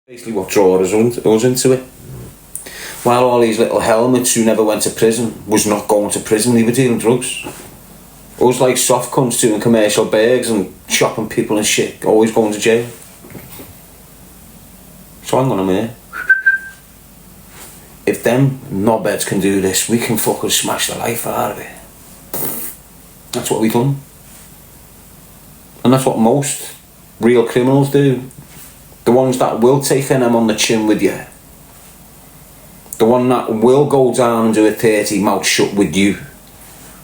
Basically what draws us into it. While all these little helmets who never went to prison was not going to prison, they were dealing drugs. Us like soft cunts doing commercial bags and chopping people and shit, always going to jail. So hang on a minute. If them knobheads can do this, we can fucking smash the life out of it. That's what we done. And that's what most real criminals do. The ones that will take them on the chin with you. The one that will go down and do a 30 mouth shut with you.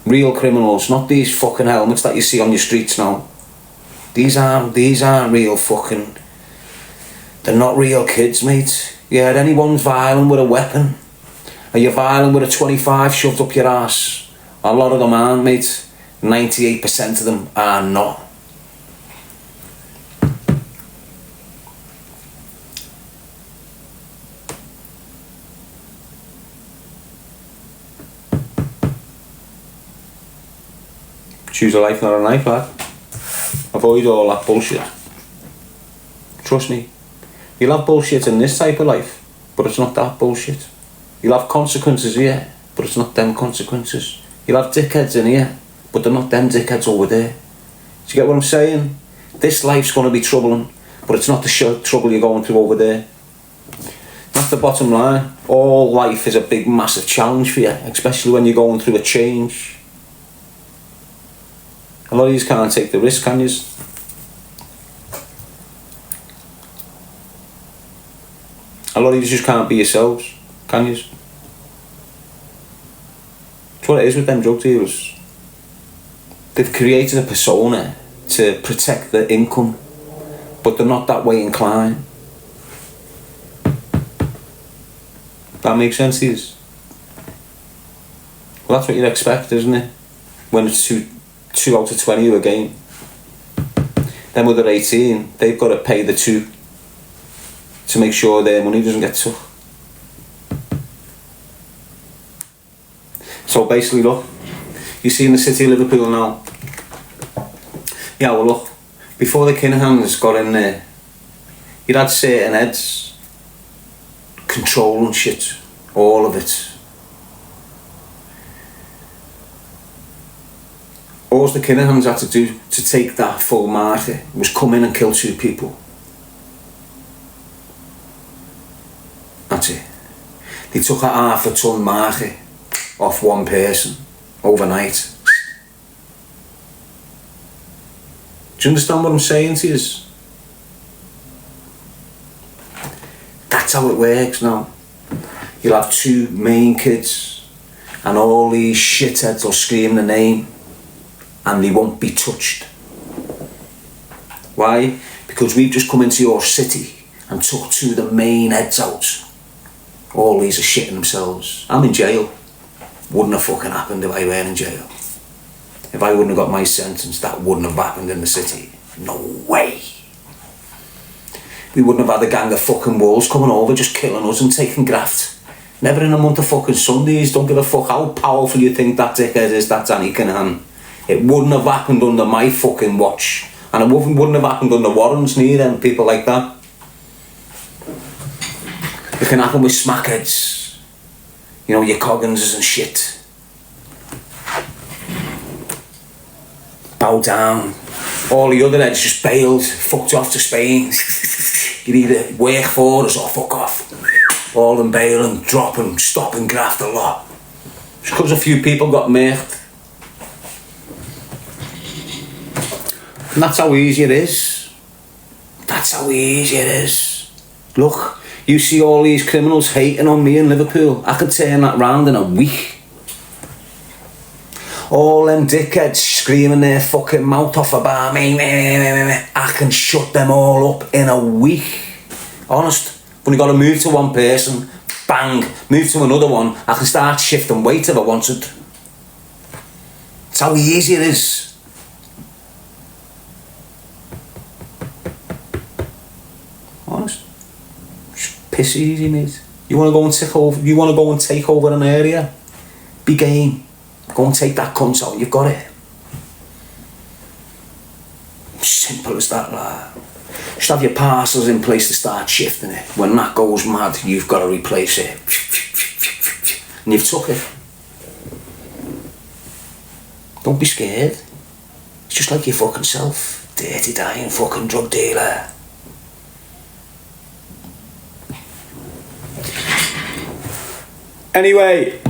Real criminals, not these fucking helmets that you see on your streets now. These aren't real fucking... They're not real kids, mate. Yeah, anyone's violent with a weapon. Are you violent with a 25 shoved up your ass? A lot of them aren't, mate. 98% of them are not. Choose a life, not a knife, lad. Avoid all that bullshit. Trust me. You'll have bullshit in this type of life, but it's not that bullshit. You'll have consequences here, but it's not them consequences. You'll have dickheads in here, but they're not them dickheads over there. Do you get what I'm saying? This life's going to be troubling, but it's not the trouble you're going through over there. That's the bottom line. All life is a big, massive challenge for you, especially when you're going through a change. A lot of you can't take the risk, can you? A lot of you just can't be yourselves, can you? That's what it is with them drug dealers. They've created a persona to protect their income, but they're not that way inclined. That makes sense to you? Well, that's what you'd expect, isn't it? When it's 2 out of 20 a game. Then when they're 18, they've got to pay the 2 to make sure their money doesn't get took. So basically, look, you see in the city of Liverpool now. Yeah, well look, before the Kinahans got in there, you'd had certain heads controlling shit, all of it. All the Kinahans had to do to take that full market was come in and kill 2 people. That's it. They took a half a ton market off one person overnight. Do you understand what I'm saying to you? That's how it works now. You'll have 2 main kids and all these shitheads will scream the name and they won't be touched. Why? Because we've just come into your city and took 2 of the main heads out. All these are shitting themselves. I'm in jail. Wouldn't have fucking happened if I weren't in jail. If I wouldn't have got my sentence, that wouldn't have happened in the city. No way. We wouldn't have had a gang of fucking wolves coming over just killing us and taking graft. Never in a month of fucking Sundays. Don't give a fuck how powerful you think that dickhead is, that Danny Kinahan. It wouldn't have happened under my fucking watch. And it wouldn't have happened under Warren's neither and people like that. It can happen with smackheads. You know, your Cogginses and shit. Bow down. All the other heads just bailed, fucked off to Spain. You either work for us or fuck off. All them bailing, dropping, stopping graft a lot. Just because a few people got murked. And that's how easy it is. That's how easy it is. Look, you see all these criminals hating on me in Liverpool. I could turn that round in a week. All them dickheads screaming their fucking mouth off about me. I can shut them all up in a week. Honest. When you got to move to one person, bang, move to another one, I can start shifting weight if I wanted. That's how easy it is. Honest. Just piss easy, mate. You want to go and take over? You want to go and take over an area? Be game. Go and take that cunt out. You've got it. Simple as that, lad. Just have your parcels in place to start shifting it. When that goes mad, you've got to replace it. And you've took it. Don't be scared. It's just like your fucking self. Dirty, dying fucking drug dealer. Anyway.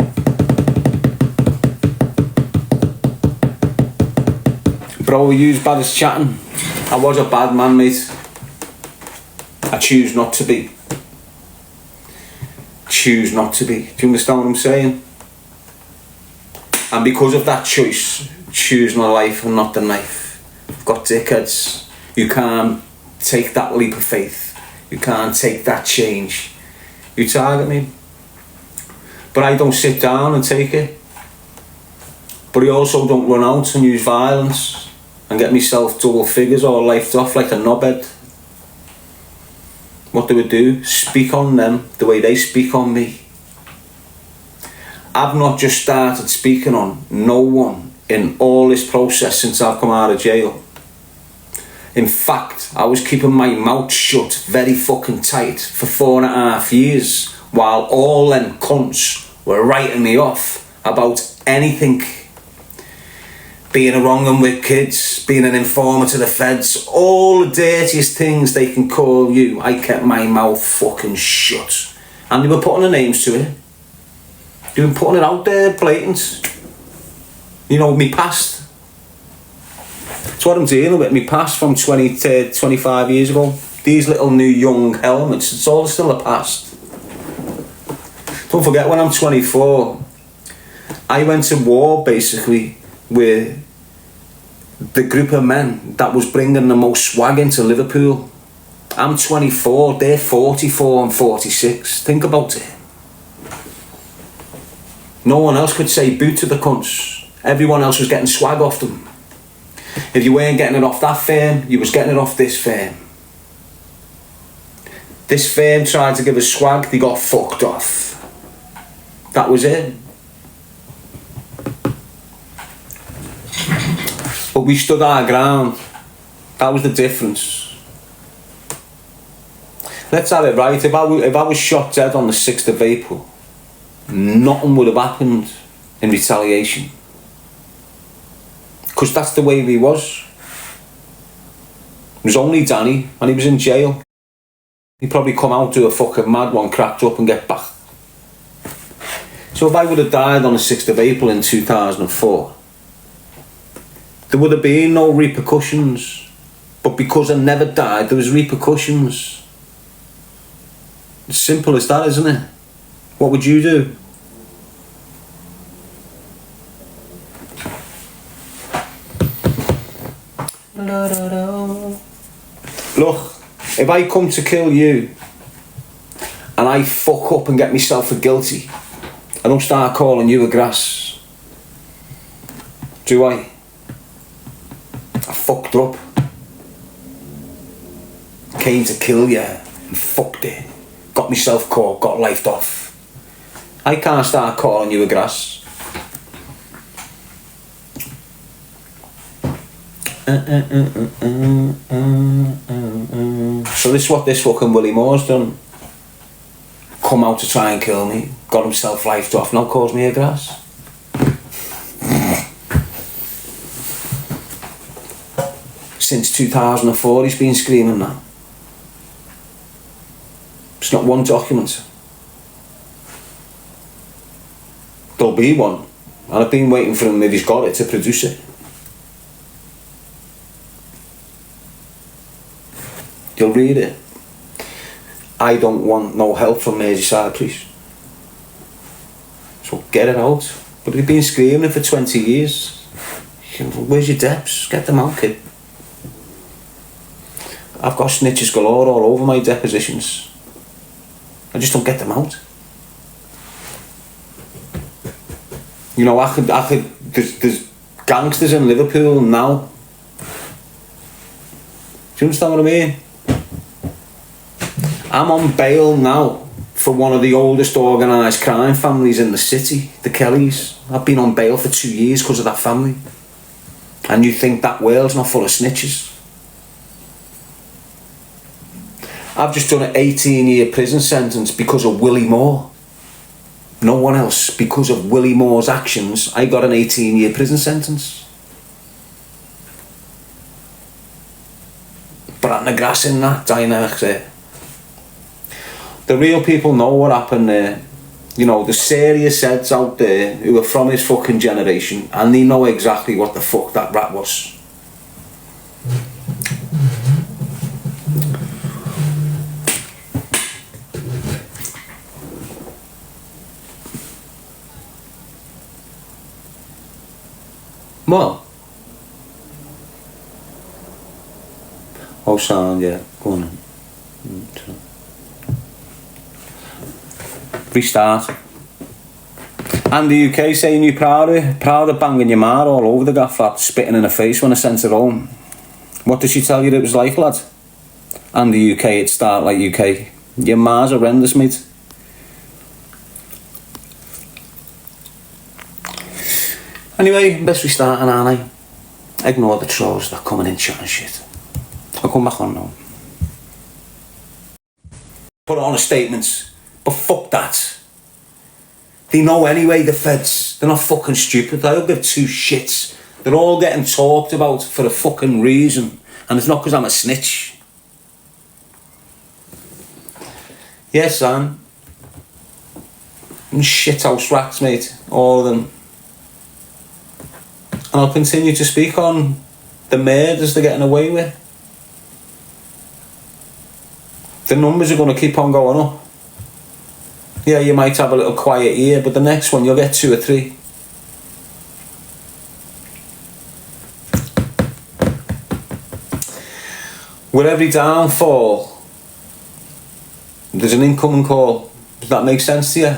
Bro, you bad as chatting. I was a bad man, mate. I choose not to be. Choose not to be. Do you understand what I'm saying? And because of that choice, choosing a life and not the knife, I've got dickheads. You can't take that leap of faith. You can't take that change. You target me. But I don't sit down and take it. But I also don't run out and use violence and get myself double figures or lifed off like a knobhead. What do I do? Speak on them the way they speak on me. I've not just started speaking on no one in all this process since I've come out of jail. In fact, I was keeping my mouth shut very fucking tight for 4.5 years while all them cunts were writing me off about anything. Being a wrong un with kids, being an informer to the feds, all the dirtiest things they can call you, I kept my mouth fucking shut. And they were putting the names to it. They were putting it out there, blatant. You know, me past. That's what I'm dealing with, me past from 20 to 25 years ago. These little new young helmets, it's all still a past. Don't forget, when I'm 24, I went to war basically with the group of men that was bringing the most swag into Liverpool. I'm 24, they're 44 and 46. Think about it. No one else could say boot to the cunts. Everyone else was getting swag off them. If you weren't getting it off that firm, you was getting it off this firm. This firm tried to give us swag, they got fucked off. That was it. But we stood our ground. That was the difference. Let's have it right. If I was shot dead on the 6th of April, nothing would have happened in retaliation. Because that's the way he was. It was only Danny, and he was in jail. He'd probably come out, do a fucking mad one, cracked up and get back. So if I would have died on the 6th of April in 2004, there would have been no repercussions. But because I never died, there was repercussions. It's simple as that, isn't it? What would you do? Look, if I come to kill you and I fuck up and get myself a guilty, I don't start calling you a grass. Do I? I fucked up. Came to kill you and fucked it. Got myself caught, got lifed off. I can't start calling you a grass. So this is what this fucking Willie Moore's done. Come out to try and kill me, got himself lifed off, now calls me a grass. Since 2004 he's been screaming that. It's not one document. There'll be one, and I've been waiting for him, if he's got it, to produce it. You'll read it. I don't want no help from Merseyside police. So get it out. But they've been screaming it for 20 years. Where's your deps? Get them out, kid. I've got snitches galore all over my depositions. I just don't get them out. You know, there's gangsters in Liverpool now. Do you understand what I mean? I'm on bail now for one of the oldest organised crime families in the city, the Kellys. I've been on bail for 2 years because of that family. And you think that world's not full of snitches? I've just done an 18-year prison sentence because of Willie Moore. No one else. Because of Willie Moore's actions, I got an 18-year prison sentence. But I'm the grass in that dynamic there. The real people know what happened there. You know, the serious heads out there who are from his fucking generation, and they know exactly what the fuck that rat was. What? Oh, sound, yeah. Go on then. Restart. And the UK saying you're proud of banging your ma all over the gaff flat, spitting in her face when I sent her home. What did she tell you it was like, lad? And the UK, it start like UK. Your ma's horrendous, mate. Anyway, best restarting, aren't I? Ignore the trolls that are coming in chatting shit. I'll come back on now. Put on a statement. But fuck that. They know anyway, the feds. They're not fucking stupid. They don't give two shits. They're all getting talked about for a fucking reason. And it's not because I'm a snitch. Yes, Sam. Shithouse rats, mate. All of them. And I'll continue to speak on the murders they're getting away with. The numbers are going to keep on going up. Yeah, you might have a little quiet year, but the next one you'll get 2 or 3. With every downfall, there's an incoming call. Does that make sense to you?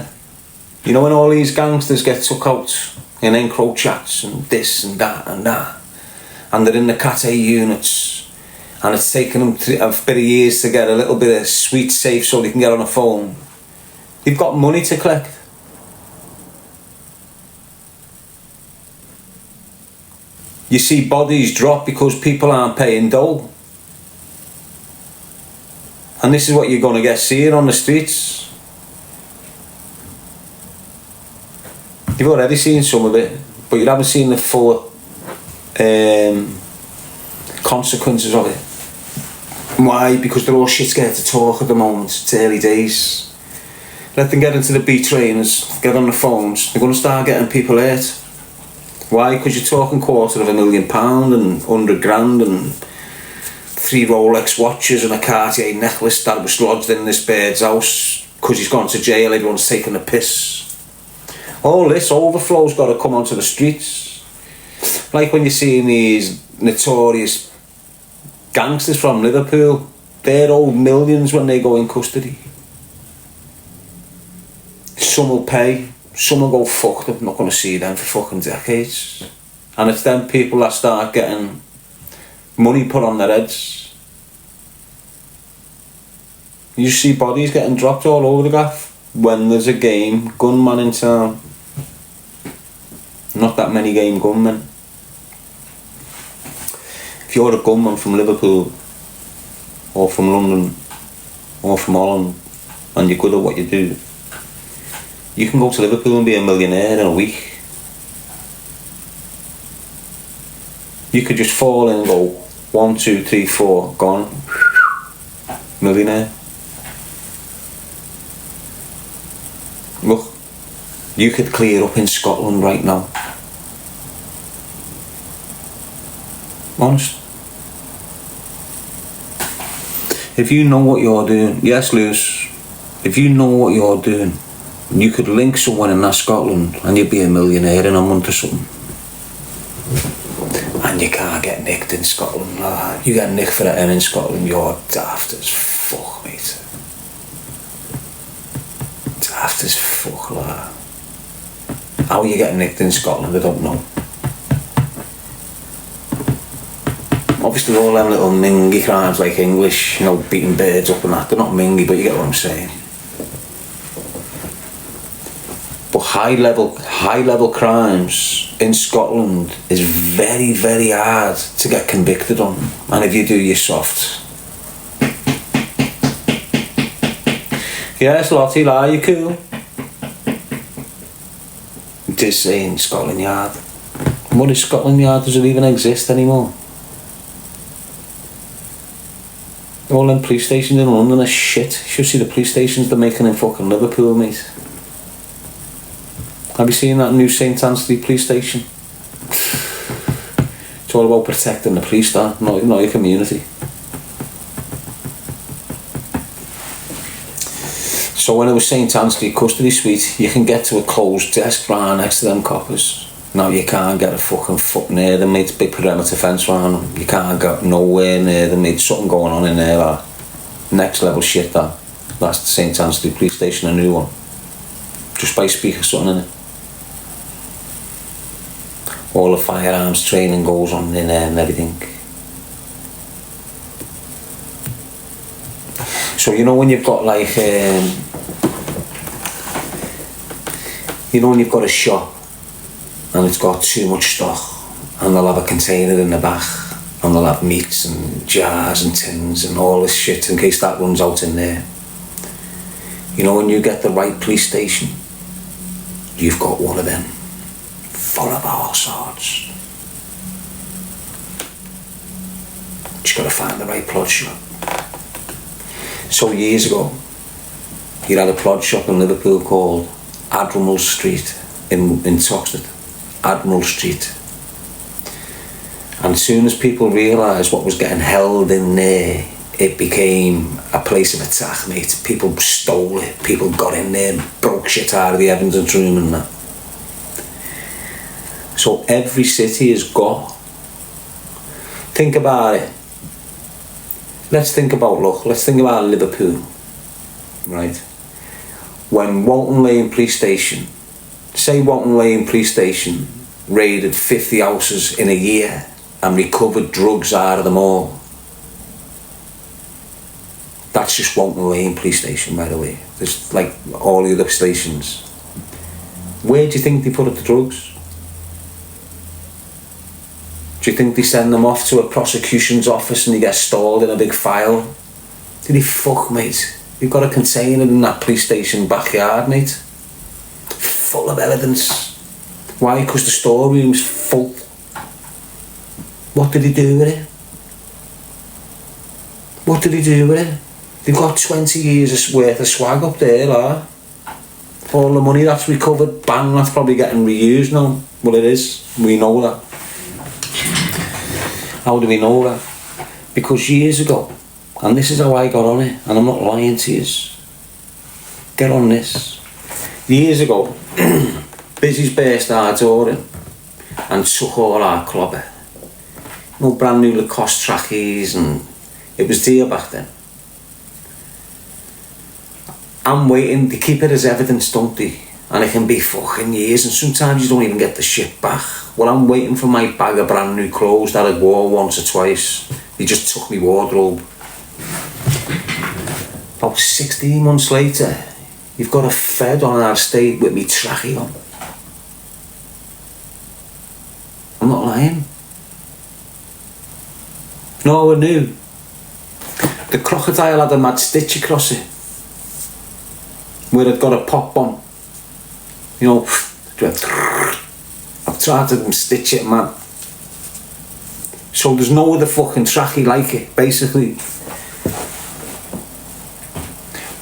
You know when all these gangsters get took out in encro chats and this and that, and they're in the Cat A units, and it's taken them a bit of years to get a little bit of sweet safe so they can get on a phone. You've got money to collect. You see bodies drop because people aren't paying dole. And this is what you're going to get seeing on the streets. You've already seen some of it, but you haven't seen the full consequences of it. Why? Because they're all shit scared to talk at the moment. It's early days. Let them get into the B trainers, get on the phones. They're going to start getting people hurt. Why? Because you're talking £250,000 and 100 grand and 3 Rolex watches and a Cartier necklace that was lodged in this bird's house because he's gone to jail, everyone's taking the piss. All this overflow's got to come onto the streets. Like when you're seeing these notorious gangsters from Liverpool, they're owed millions when they go in custody. Some will pay, some will go fucked up, not going to see them for fucking decades. And it's them people that start getting money put on their heads. You see bodies getting dropped all over the gaff when there's a game gunman in town. Not that many game gunmen. If you're a gunman from Liverpool or from London or from Holland and you're good at what you do, you can go to Liverpool and be a millionaire in a week. You could just fall in and go 1, 2, 3, 4, gone. Millionaire. Look, you could clear up in Scotland right now. Honest. If you know what you're doing, yes, Lewis, if you know what you're doing, you could link someone in that Scotland and you'd be a millionaire in a month or something. And you can't get nicked in Scotland like that. You get nicked for that in Scotland, you're daft as fuck, mate. Daft as fuck like that. How you get nicked in Scotland, I don't know. Obviously all them little mingy crimes like English, you know, beating birds up and that, they're not mingy, but you get what I'm saying. But high level crimes in Scotland is very, very hard to get convicted on. And if you do, you're soft. Yes, Lottie, lie, you cool? Just saying Scotland Yard. What is Scotland Yard? Does it even exist anymore? All them police stations in London are shit. You should see the police stations they're making in fucking Liverpool, mate. Have you seen that new St Anthony police station? It's all about protecting the police, not your community. So when it was St Anthony Custody Suite, you can get to a closed desk right next to them coppers. Now you can't get a fucking foot near them, mate. Big perimeter fence around them. You can't get nowhere near them, mate. Something going on in there, that next level shit. That's the St Anthony police station, a new one. Just by speaker something in it. All the firearms training goes on in there and everything. So you know when you've got like, you know when you've got a shop and it's got too much stock and they'll have a container in the back and they'll have meats and jars and tins and all this shit in case that runs out in there. You know when you get the right police station, you've got one of them full of all sorts. Just gotta find the right plod shop. So years ago, you had a plod shop in Liverpool called Admiral Street in Toxteth. Admiral Street. And as soon as people realised what was getting held in there, it became a place of attack, mate. People stole it. People got in there and broke shit out of the evidence room and that. So every city has got. Think about it. Let's think about Liverpool, right? When Walton Lane Police Station, say Walton Lane Police Station raided 50 houses in a year and recovered drugs out of them all. That's just Walton Lane Police Station, by the way. There's like all the other stations. Where do you think they put the drugs? Do you think they send them off to a prosecution's office and they get stalled in a big file? Did they fuck, mate? You've got a container in that police station backyard, mate. Full of evidence. Why? Because the storeroom's full. What did he do with it? What did he do with it? They've got 20 years worth of swag up there, lah. All the money that's recovered, bang, that's probably getting reused now. Well, it is. We know that. How do we know that? Because years ago, and this is how I got on it, and I'm not lying to you. Get on this. Years ago, Busy's burst our door in and took all our clobber. No brand new Lacoste trackies, and it was dear back then. I'm waiting, they keep it as evidence, don't they? And it can be fucking years, and sometimes you don't even get the shit back. Well, I'm waiting for my bag of brand new clothes that I wore once or twice. They just took me wardrobe. About 16 months later, you've got a Fed on our estate with me trackie on. I'm not lying. No, I knew. The crocodile had a mad stitch across it, where it got a pop bomb. You know, I've tried to stitch it, man. So there's no other fucking trackie like it, basically.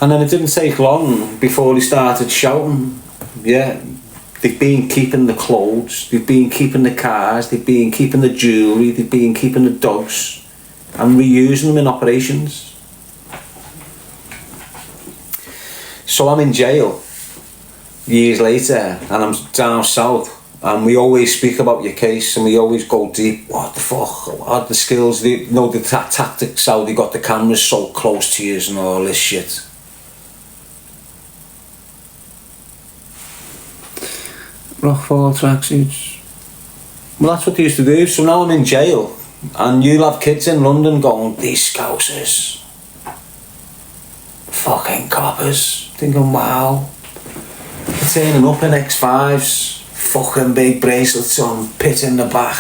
And then it didn't take long before they started shouting. Yeah, they've been keeping the clothes, they've been keeping the cars, they've been keeping the jewellery, they've been keeping the dogs and reusing them in operations. So I'm in jail years later and I'm down south, and we always speak about your case and we always go deep. What the fuck? What are the skills? You know, the tactics, how they got the cameras so close to you and all this shit. Rockfall tracksuits. Well, that's what they used to do. So now I'm in jail and you'll have kids in London going, these scousers, fucking coppers, thinking, wow, turning up in X5s, fucking big bracelets on, pit in the back,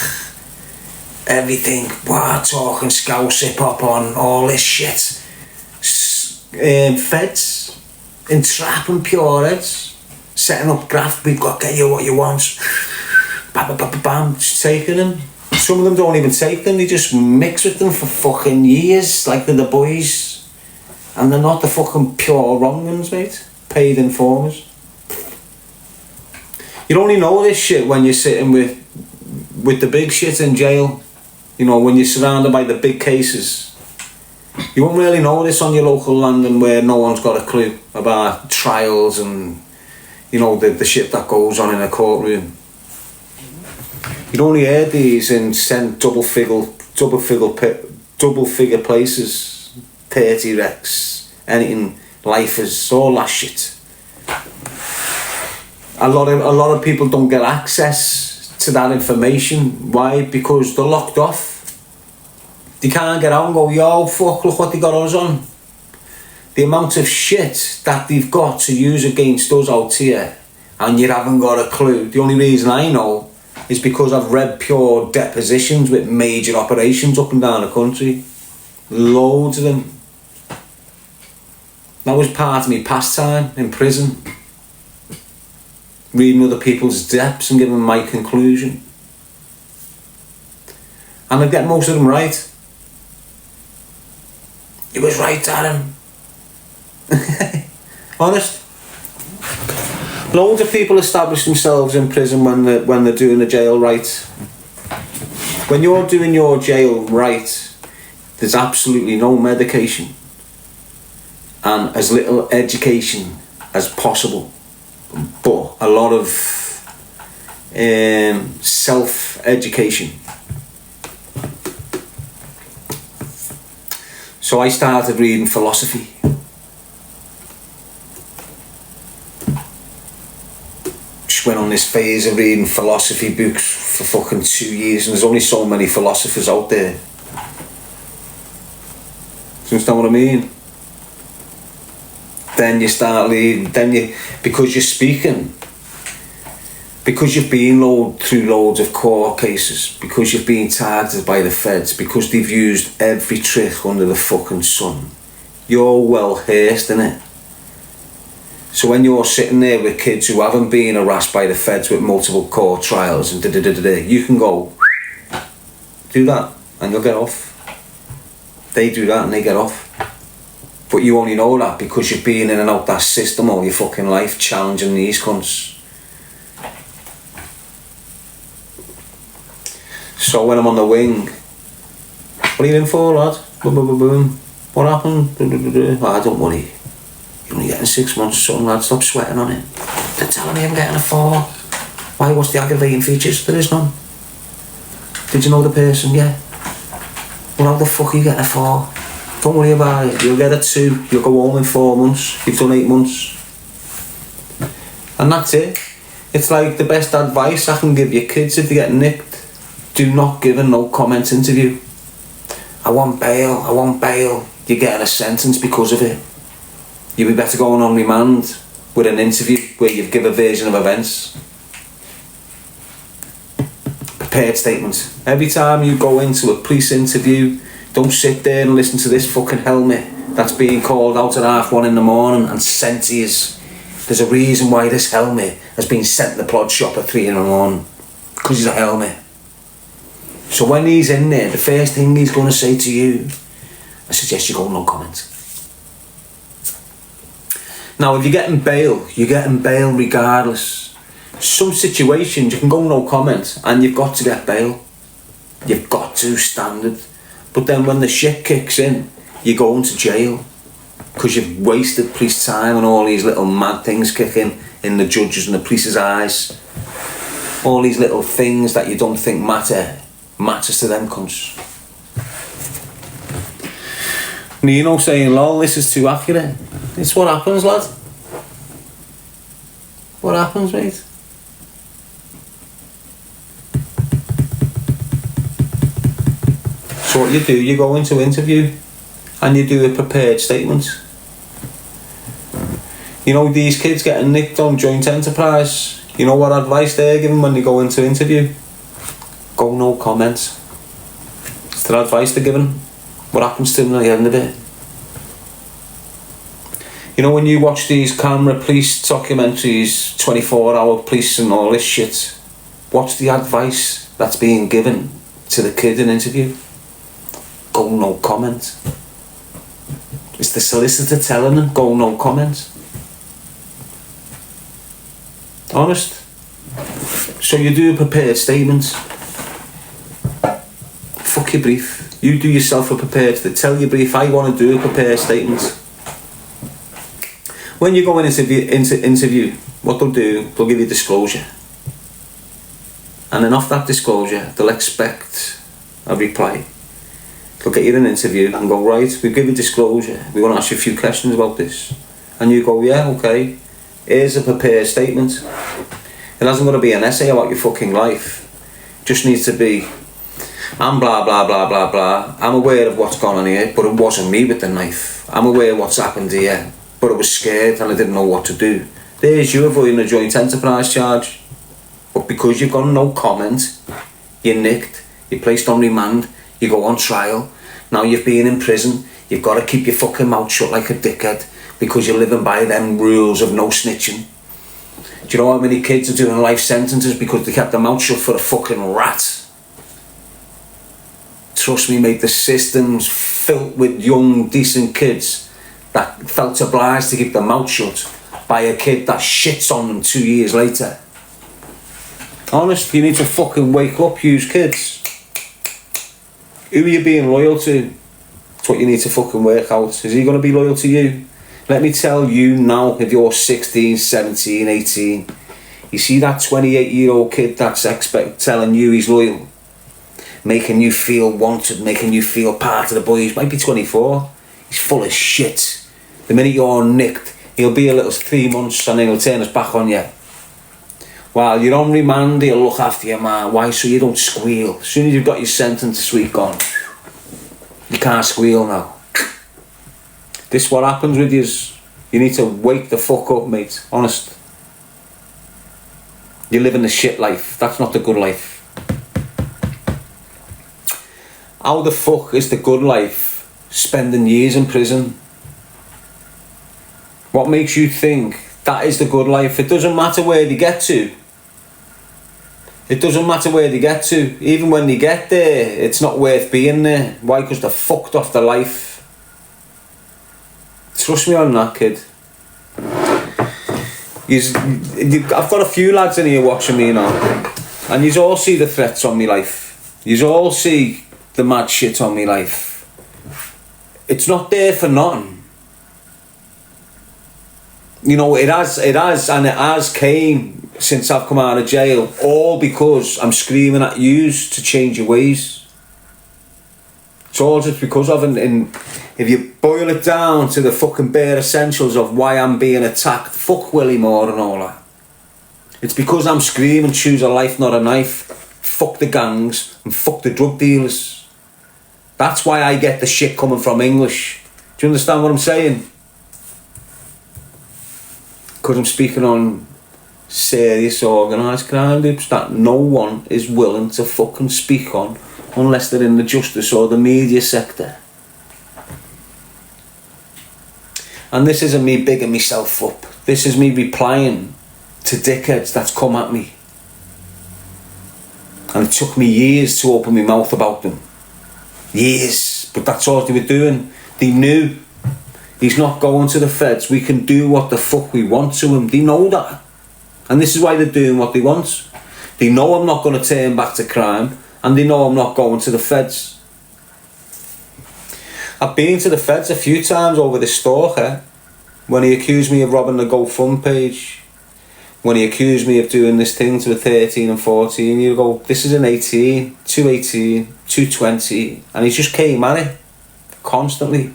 everything, wow, talking scouse hip hop on, all this shit. Feds, entrapping pure heads, setting up graft, we've got to get you what you want, bam, bam, bam, bam, just taking them. Some of them don't even take them, they just mix with them for fucking years, like they're the boys. And they're not the fucking pure wrong ones, mate. Paid informers. You only know this shit when you're sitting with the big shit in jail. You know, when you're surrounded by the big cases. You won't really know this on your local London where no one's got a clue about trials and, you know, the shit that goes on in a courtroom. You'd only hear these in double figure places, 30 wrecks, anything, lifers, all that shit. A lot of people don't get access to that information. Why? Because they're locked off. They can't get out and go, yo, fuck, look what they got us on. The amount of shit that they've got to use against us out here, and you haven't got a clue. The only reason I know is because I've read pure depositions with major operations up and down the country. Loads of them. That was part of my pastime in prison. Reading other people's depths and giving my conclusion. And I get most of them right. You was right, Darren. Honest. Loads of people establish themselves in prison when they're doing the jail right. When you're doing your jail right, there's absolutely no medication and as little education as possible, but a lot of self-education. So I started reading philosophy. Went on this phase of reading philosophy books for fucking 2 years, and there's only so many philosophers out there. Do you understand what I mean? Then you start reading, because you're speaking, because you've been through loads of court cases, because you've been targeted by the feds, because they've used every trick under the fucking sun, you're well versed in it. So when you're sitting there with kids who haven't been harassed by the feds with multiple court trials and you can go, do that and you'll get off. They do that and they get off. But you only know that because you've been in and out that system all your fucking life, challenging these cunts. So when I'm on the wing, what are you in for, lad? Boom, boom, boom, boom. What happened? Ah, don't worry. You're only getting 6 months or something, lad. Stop sweating on it. They're telling me I'm getting a 4. Why? What's the aggravating features? There is none. Did you know the person? Yeah. Well, how the fuck are you getting a 4? Don't worry about it. You'll get a 2. You'll go home in 4 months. You've done 8 months. And that's it. It's like the best advice I can give your kids if they get nicked. Do not give a no comment interview. I want bail. You're getting a sentence because of it. You'd be better going on remand with an interview where you give a version of events. Prepared statement. Every time you go into a police interview, don't sit there and listen to this fucking helmet that's being called out at 1:30 in the morning and sent to you. There's a reason why this helmet has been sent to the plod shop at 3 in the morning. Because he's a helmet. So when he's in there, the first thing he's going to say to you, I suggest you go no comment. Now, if you're getting bail regardless. Some situations you can go no comment and you've got to get bail. You've got to, standard. But then when the shit kicks in, you're going to jail. Because you've wasted police time and all these little mad things kicking in the judges and the police's eyes. All these little things that you don't think matters to them cunts. Nino saying, lol, this is too accurate. It's what happens, lad. What happens, mate? So what you do, you go into interview and you do a prepared statement. You know, these kids getting nicked on joint enterprise, you know what advice they're giving when they go into interview? Go no comment. It's their advice they're giving. What happens to them at the end of it? You know, when you watch these camera police documentaries, 24-hour police and all this shit, what's the advice that's being given to the kid in interview? Go no comment. It's the solicitor telling them, go no comment. Honest. So you do a prepared statement. Fuck your brief. You do yourself a prepared, tell your brief, I want to do a prepared statement. When you go into interview, what they'll do, they'll give you disclosure. And then off that disclosure, they'll expect a reply. They'll get you an interview and go, right, we've given disclosure, we want to ask you a few questions about this. And you go, yeah, okay, here's a prepared statement. It hasn't got to be an essay about your fucking life. It just needs to be, I'm blah blah blah blah blah, I'm aware of what's gone on here, but it wasn't me with the knife. I'm aware of what's happened here, but I was scared and I didn't know what to do. There's you avoiding a joint enterprise charge. But because you've got no comment, you're nicked, you're placed on remand, you go on trial, now you've been in prison, you've got to keep your fucking mouth shut like a dickhead because you're living by them rules of no snitching. Do you know how many kids are doing life sentences because they kept their mouth shut for a fucking rat? Trust me, mate, the system's filled with young, decent kids that felt obliged to keep their mouth shut by a kid that shits on them 2 years later. Honest, you need to fucking wake up, use kids. Who are you being loyal to? That's what you need to fucking work out. Is he going to be loyal to you? Let me tell you now, if you're 16, 17, 18, you see that 28-year-old kid that's telling you he's loyal, making you feel wanted, making you feel part of the boys, might be 24. He's full of shit. The minute you're nicked, he'll be a little 3 months and then he'll turn his back on you. While you're on remand, he'll look after you, man. Why? So you don't squeal. As soon as you've got your sentence, sweet gone, you can't squeal now. This what happens with you. You need to wake the fuck up, mate. Honest. You're living the shit life. That's not the good life. How the fuck is the good life spending years in prison? What makes you think that is the good life? It doesn't matter where they get to. It doesn't matter where they get to. Even when they get there, it's not worth being there. Why? Because they're fucked off their life. Trust me on that, kid. I've got a few lads in here watching me now, and you all see the threats on me life. You all see the mad shit on me life. It's not there for nothing. You know, it has came since I've come out of jail, all because I'm screaming at yous to change your ways. It's all just because of, and if you boil it down to the fucking bare essentials of why I'm being attacked, fuck Willie Moore and all that. It's because I'm screaming, choose a life, not a knife. Fuck the gangs and fuck the drug dealers. That's why I get the shit coming from English. Do you understand what I'm saying? Because I'm speaking on serious organised crime groups that no one is willing to fucking speak on unless they're in the justice or the media sector. And this isn't me bigging myself up. This is me replying to dickheads that's come at me. And it took me years to open my mouth about them. Years. But that's all they were doing. They knew he's not going to the feds. We can do what the fuck we want to him. They know that. And this is why they're doing what they want. They know I'm not going to turn back to crime. And they know I'm not going to the feds. I've been to the feds a few times over this stalker. When he accused me of robbing the GoFund page. When he accused me of doing this thing to a 13 and 14. You go, this is an 18, 218, 220. And he just came at it. Constantly.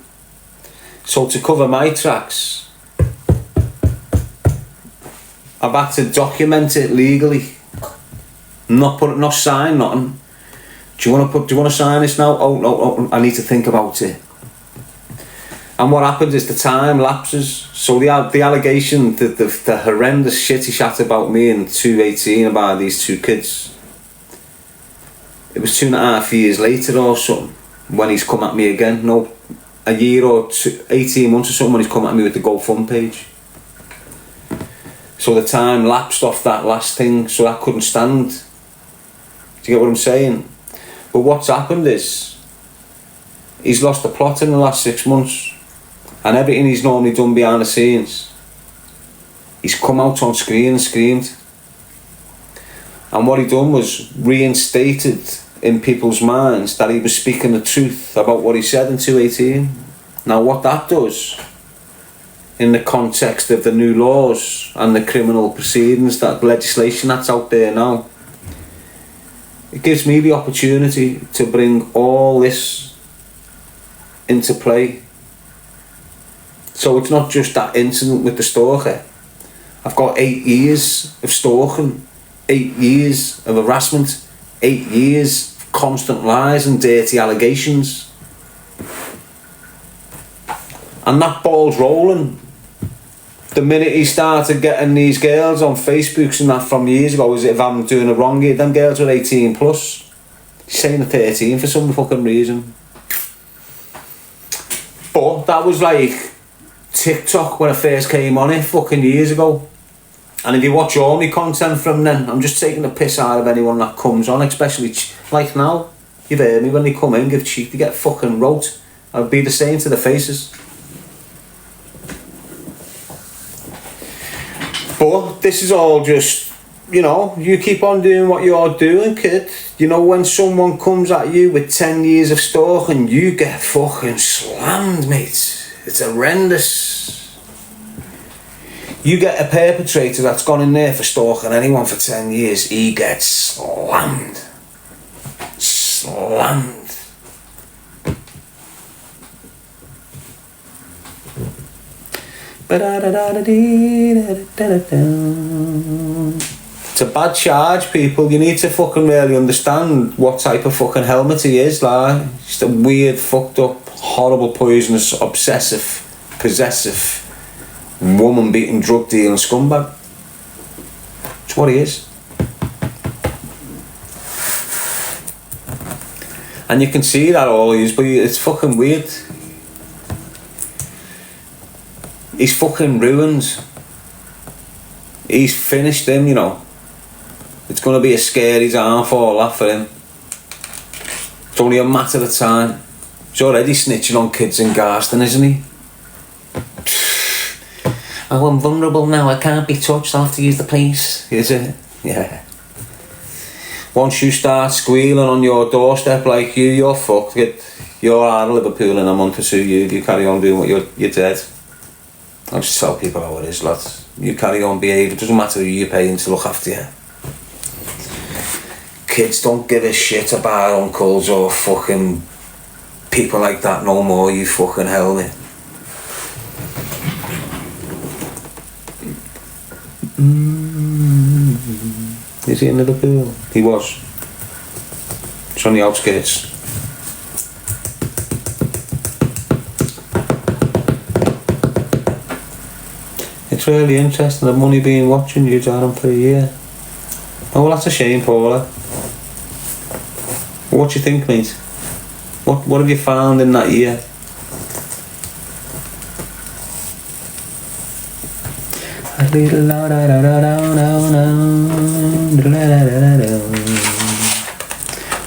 So to cover my tracks, I've had to document it legally. Not sign nothing. Do you want to sign this now? Oh no, I need to think about it. And what happens is the time lapses. So the allegation, the horrendous shit he shat about me in 218 about these two kids. It was 2.5 years later or something when he's come at me again. No a year or 18 months or something when he's come at me with the GoFund page. So the time lapsed off that last thing, so that couldn't stand. Do you get what I'm saying? But what's happened is, he's lost the plot in the last 6 months, and everything he's normally done behind the scenes, he's come out on screen and screamed. And what he done was reinstated in people's minds that he was speaking the truth about what he said in 218. Now what that does, in the context of the new laws and the criminal proceedings, that legislation that's out there now, it gives me the opportunity to bring all this into play. So it's not just that incident with the stalker. I've got 8 years of stalking, 8 years of harassment, 8 years of constant lies and dirty allegations. And that ball's rolling. The minute he started getting these girls on Facebooks and that from years ago, as if I'm doing it wrong here, them girls were 18 plus. He's saying they're 13 for some fucking reason. But that was like TikTok when I first came on it fucking years ago. And if you watch all my content from then, I'm just taking the piss out of anyone that comes on, especially like now. You've heard me when they come in, give cheek, they get fucking wrote. I'd be the same to the faces. But this is all just, you know, you keep on doing what you're doing, kid. You know, when someone comes at you with 10 years of stalking, you get fucking slammed, mate. It's horrendous. You get a perpetrator that's gone in there for stalking anyone for 10 years, he gets slammed. Slammed. It's a bad charge, people. You need to fucking really understand what type of fucking helmet he is, like. Just a weird, fucked up, horrible, poisonous, obsessive, possessive, woman-beating, drug-dealing scumbag. That's what he is. And you can see that all he is, but it's fucking weird. He's fucking ruined. He's finished him, you know. It's going to be a scary downfall, that, for him. It's only a matter of time. He's already snitching on kids in Garston, isn't he? Oh, I'm vulnerable now, I can't be touched, I'll have to use the police. Is it? Yeah. Once you start squealing on your doorstep like you're fucked. You're out of Liverpool in a month or two. You carry on doing what you're dead. I'll just tell people how it is, lads. You carry on behaving, it doesn't matter who you're paying to look after you. Kids don't give a shit about uncles or fucking people like that no more, you fucking helmet. Is he in Liverpool? He was. It's on the outskirts. It's really interesting. I've only been watching you, Darren, for a year. Oh, well, that's a shame, Paula. What do you think, mate? What have you found in that year?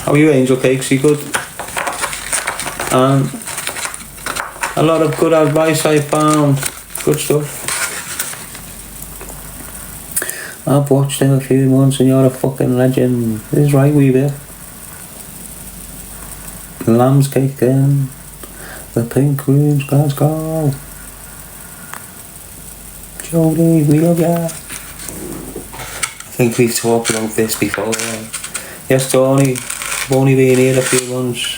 How are you, Angel Cakes? You good? And a lot of good advice I found. Good stuff. I've watched him a few months and you're a fucking legend. This is right, Weaver. Lamb's cake in the pink rooms, Glasgow. Jodie, we love ya. I think we've talked about this before. Yes, Tony, I've only been here a few months.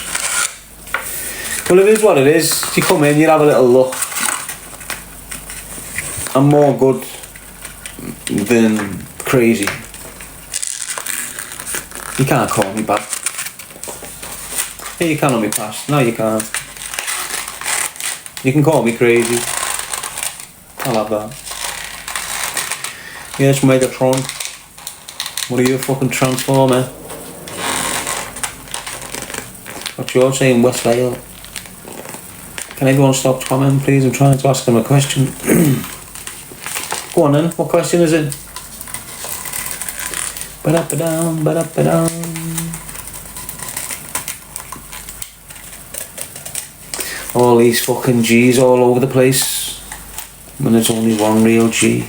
Well, it is what it is. You come in, you have a little look. I'm more good than crazy. You can't call me back. Yeah, you can on me past. No, you can't. You can call me crazy. I'll have that. Yes, Megatron. What are you, a fucking transformer? What's yours saying, West Vale? Can everyone stop commenting, please? I'm trying to ask them a question. Go on then, what question is it? Ba-da-ba-dum, ba-da-ba-dum. All these fucking G's all over the place when there's only one real G.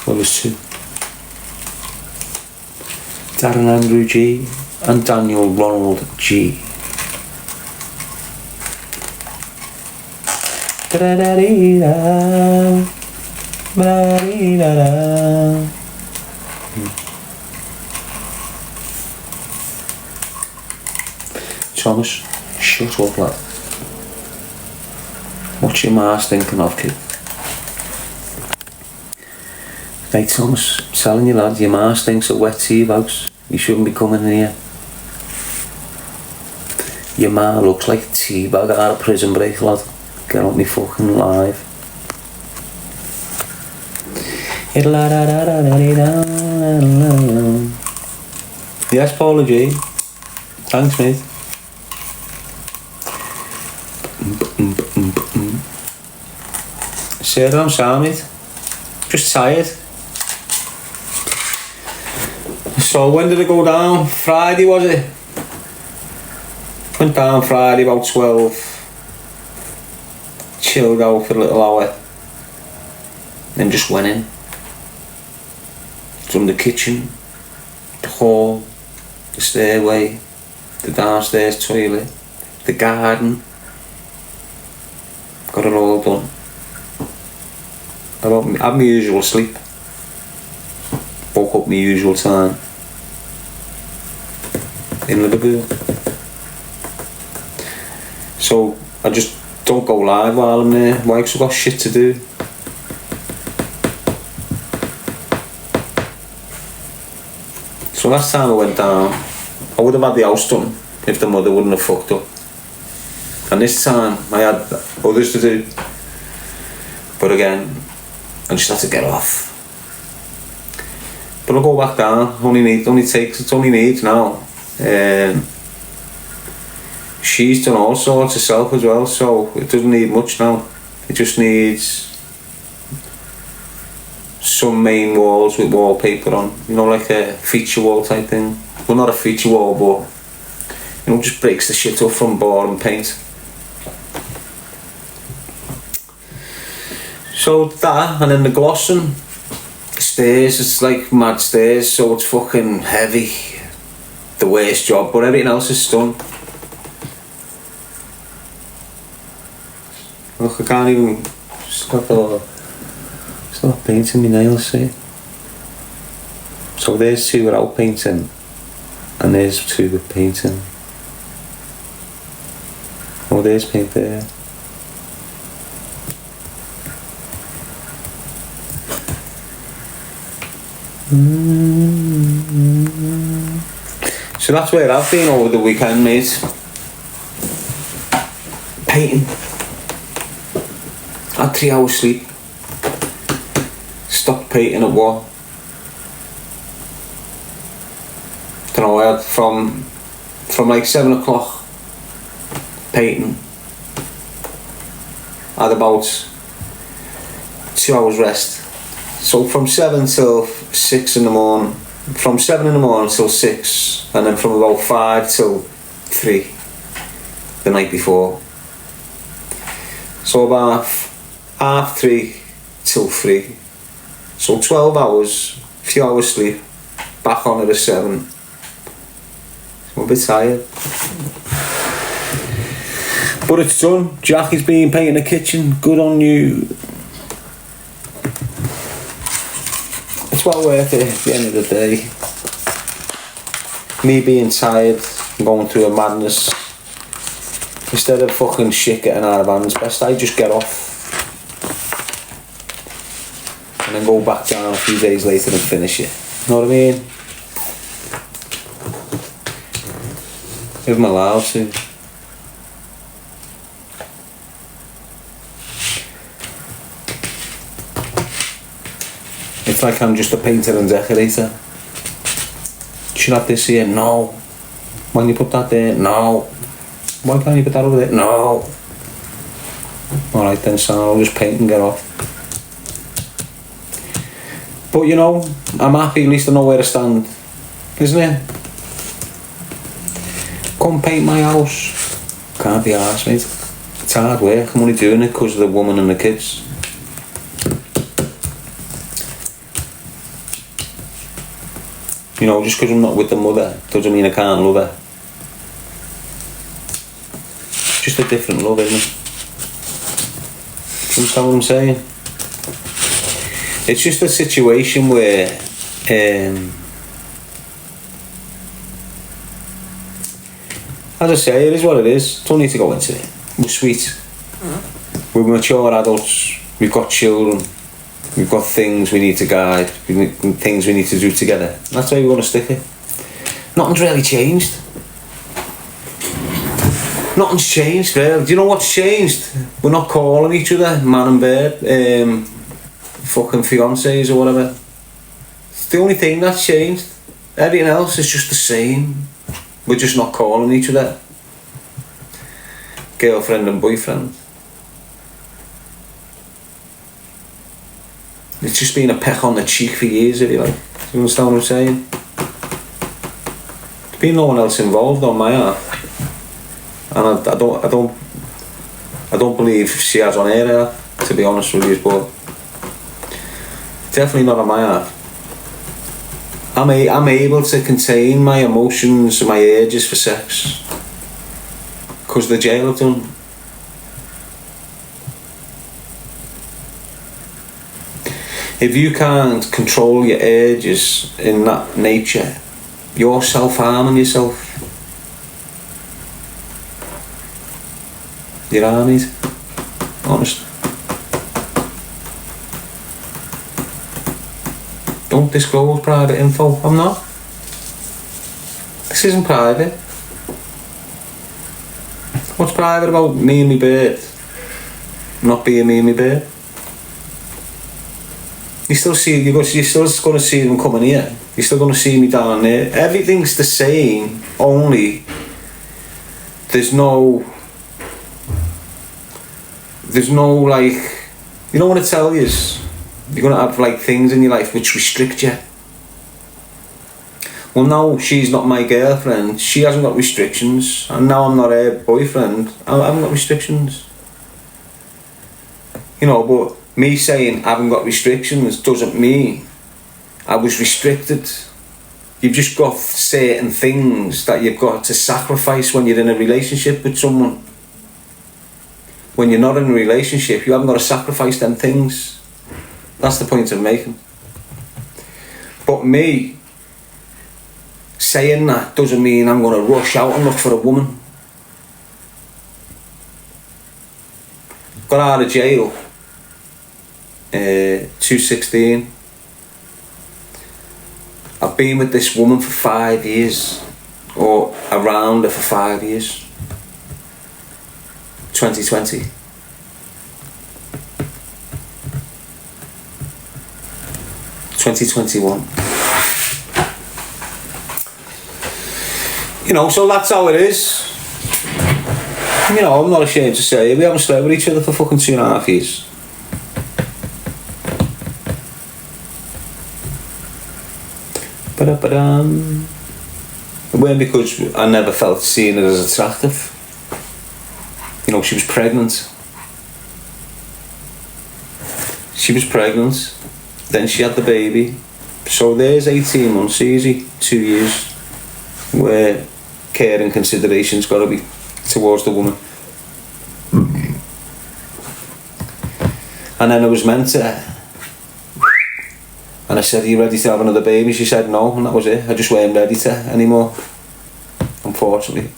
Well, there's two. Darren Andrew Gee and Daniel Ronald Gee. Da-da-da-dee-da, ba-dee-da-da. Thomas, shut up, lad. What's your ma's thinking of, kid? Hey Thomas, I'm telling you, lad, your ma stinks of wet tea bags. You shouldn't be coming in here. Your ma looks like a tea bag out of prison break, lad. Get on me fucking live. Yes, Paula G. Thanks, mate. Sarah, I'm sorry, mate. Just tired. So when did it go down? Friday, was it? Went down Friday about 12. Chilled out for a little hour. Then just went in. From the kitchen, the hall, the stairway, the downstairs toilet, the garden. Got it all done. I had my usual sleep. Woke up my usual time. In Liverpool. So I just don't go live while I'm there. Wife's got shit to do. So last time I went down, I would have had the house done if the mother wouldn't have fucked up. And this time I had others to do. But again, I just had to get off. But I'll go back down. It's only needs now. She's done all sorts herself as well, so it doesn't need much now. It just needs some main walls with wallpaper on, you know, like a feature wall type thing. Well, not a feature wall, but you know, just breaks the shit up from board and paint. So that, and then the glossing stairs, it's like mad stairs, so it's fucking heavy. The worst job, but everything else is done. Look, I can't even still painting my nails, see. So there's two without painting, and there's two with painting. Oh, there's paint there. So that's where I've been over the weekend, mate. Painting. I had 3 hours sleep. Stopped painting at what? Don't know, I had from like 7 o'clock painting. I had about 2 hours rest. So from 7 till 6 in the morning, from 7 in the morning till 6, and then from about 5 till 3 the night before. So about half 3 till 3. So 12 hours, a few hours sleep, back on at 7. I'm a bit tired. But it's done. Jackie's been painting the kitchen. Good on you. It's well worth it at the end of the day. Me being tired and going through a madness, instead of fucking shit getting out of hand, it's best I just get off and then go back down a few days later and finish it. You know what I mean? If I'm allowed to. It's like I'm just a painter and decorator. Should have this here? No. When you put that there, no. Why can't you put that over there? No. Alright then, son, I'll just paint and get off. But you know, I'm happy, at least I know where to stand, isn't it? Come paint my house. Can't be arsed, mate. It's hard work, I'm only doing it because of the woman and the kids. You know, just because I'm not with the mother doesn't mean I can't love her. Just a different love, isn't it? Do you understand what I'm saying? It's just a situation where as I say, it is what it is. Don't need to go into it. We're sweet. We're mature adults. We've got children. We've got things we need to guide. Things we need to do together. That's where we're going to stick it. Nothing's really changed. Nothing's changed, really. Do you know what's changed? We're not calling each other man and bird, fucking fiancés or whatever. It's the only thing that's changed. Everything else is just the same. We're just not calling each other girlfriend and boyfriend. It's just been a peck on the cheek for years, if you like. Do you understand what I'm saying? There's been no one else involved on my half, and I don't believe she has on her half, to be honest with you, but definitely not on my half. I'm able to contain my emotions and my urges for sex because the jail have done. If you can't control your urges in that nature, you're self-harming yourself. You know what I mean? Honest. Don't disclose private info. I'm not. This isn't private. What's private about me and my bird? Not being me and my bird? You're still going to see them coming here. You're still going to see me down there. Everything's the same, only there's no like, you know what I tell you is, you're going to have like things in your life which restrict you. Well, now she's not my girlfriend, she hasn't got restrictions, and now I'm not her boyfriend, I haven't got restrictions. You know, but me saying I haven't got restrictions doesn't mean I was restricted. You've just got certain things that you've got to sacrifice when you're in a relationship with someone. When you're not in a relationship, you haven't got to sacrifice them things. That's the point I'm making. But me saying that doesn't mean I'm going to rush out and look for a woman. Got out of jail 2016. I've been with this woman for 5 years, or around her for 5 years. 2020. You know, so that's how it is. You know, I'm not ashamed to say we haven't slept with each other for fucking 2.5 years. It weren't because I never felt seen it as attractive. You know, she was pregnant. Then she had the baby. So there's 18 months easy, 2 years, where care and consideration's got to be towards the woman. And then I was meant to, and I said, are you ready to have another baby? She said no, and that was it. I just weren't ready to anymore, unfortunately.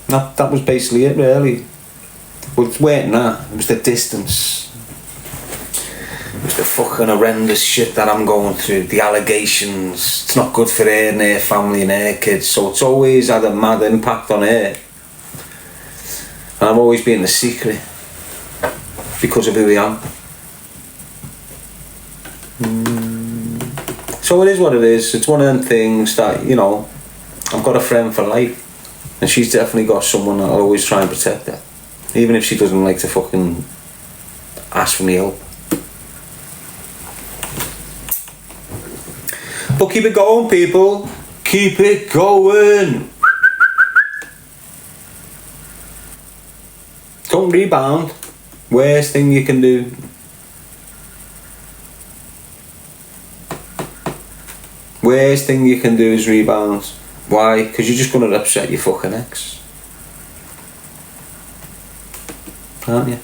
That was basically it, really. But it weren't that, it was the distance. It was the fucking horrendous shit that I'm going through, the allegations. It's not good for her and her family and her kids, so it's always had a mad impact on her. And I've always been the secret because of who I am. It's So it is what it is. It's one of them things that, you know, I've got a friend for life, and she's definitely got someone that'll always try and protect her, even if she doesn't like to fucking ask for me help. But keep it going, people. Keep it going. Don't rebound. Worst thing you can do. Worst thing you can do is rebound. Why? Because you're just going to upset your fucking ex. Aren't you?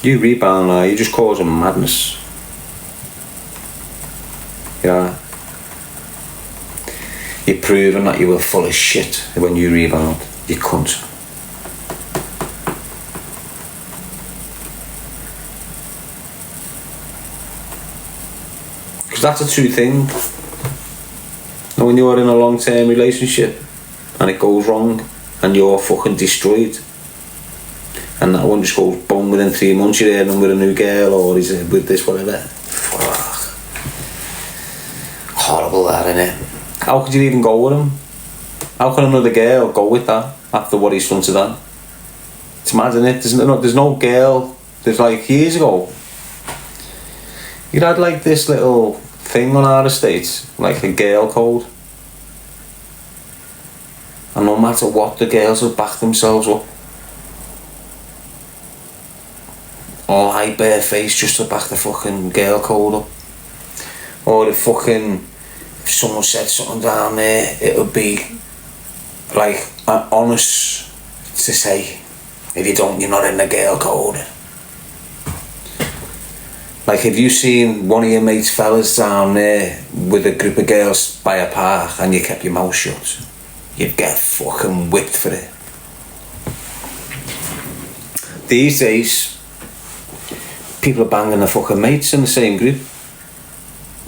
You rebound now, you're just causing madness. Yeah. You're proving that you were full of shit when you rebound, you cunt. Because that's a true thing. And when you're in a long-term relationship and it goes wrong and you're fucking destroyed, and that one just goes boom within 3 months, you're earning with a new girl, or is it with this, whatever. Fuck. Horrible that, innit? How could you even go with him? How can another girl go with that after what he's done to that? It's mad, isn't it? There's no girl. There's like years ago, you had like this little thing on our estate, like a girl code. And no matter what, the girls would back themselves up. Or hide bare face just to back the fucking girl code up. Or if someone said something down there, it would be like honest to say, if you don't, you're not in the girl code. Like if you seen one of your mates fellas down there with a group of girls by a park and you kept your mouth shut, you'd get fucking whipped for it. These days, people are banging their fucking mates in the same group,